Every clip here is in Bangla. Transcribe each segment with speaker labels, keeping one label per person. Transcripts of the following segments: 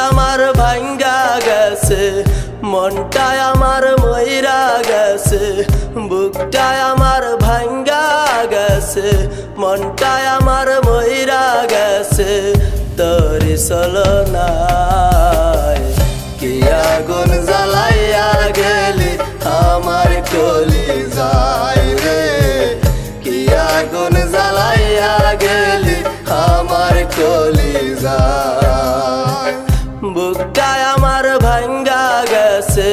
Speaker 1: আমার ভাঙ্গা গেছে, মনটাই আমার মইরা গেছে, বুকটাই আমার ভাঙ্গা গেছে, মনটাই আমার মইরা গেছে তোরি ছলনায়। কি আগুন জ্বালাইয়া গেলি আমার কলিজায় রে, কি আগুন জ্বালাইয়া গেলি আমার কলিজায়। বুকটাই আমার ভাঙ্গা গেছে,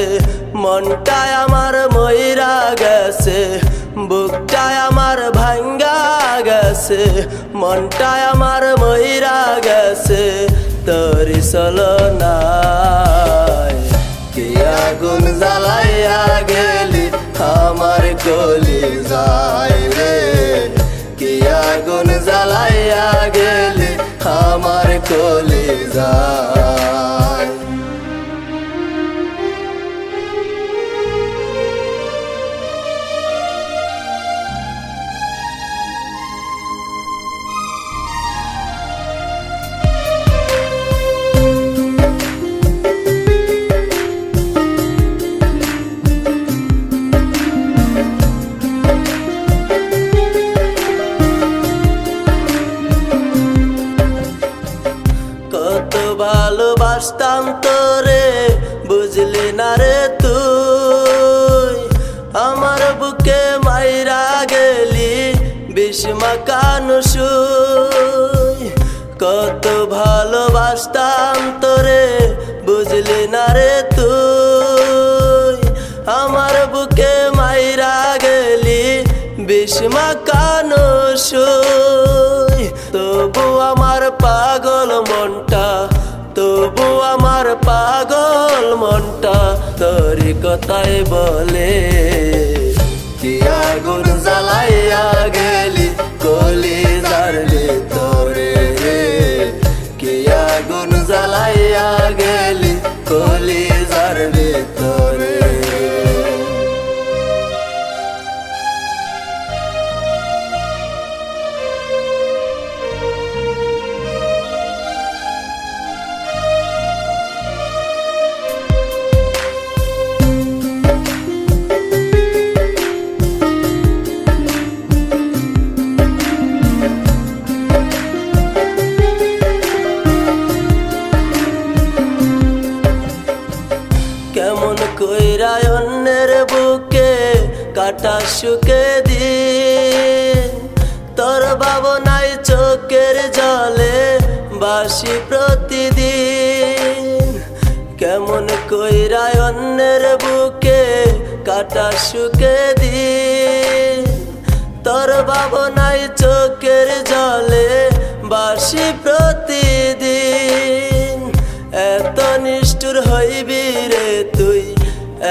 Speaker 1: মনটাই আমার মইরা গেছে, বুকটাই আমার ভাঙ্গা গেছে, মনটাই আমার মইরা গেছে তোরি ছলনায়। কি আগুন জ্বালাইয়া গেলি আমার কলিজায় রে, কি আগুন জ্বালাইয়া গেলি আমার কলিজায়। কত ভালোবাসতাম তোরে বুঝলি না রে তুই, আমার বুকে মাইরা গেলি বিষ মাখানো সুই। কত ভালোবাসতাম তোরে বুঝলি না রে তুই, আমার বুকে মাইরা গেলি বিষ মাখানো সুই। তবু আমার পাগল মনটা, তবু আমার পাগল মনটা তোরি কথাই বলে। কি আগুন জ্বালাইয়া গেলি কলিজার ভিতরে রে, কি আগুন জ্বালাইয়া গেলি কলিজার ভিতরে। কেমন কইরা অন্যের বুকে কাটা সুখে দিন, তোর ভাবনাই চোখের জলে বাসি প্রতিদিন। কেমন কইরা অন্যের বুকে কাটা সুখে দিন, তোর ভাবনাই চোখের জলে বাসি প্রতিদিন। এত নিষ্ঠুর হইবি রে তুই,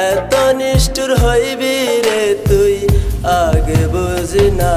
Speaker 1: এত নিষ্ঠুর হইবি রে তুই, আগে বুঝি না।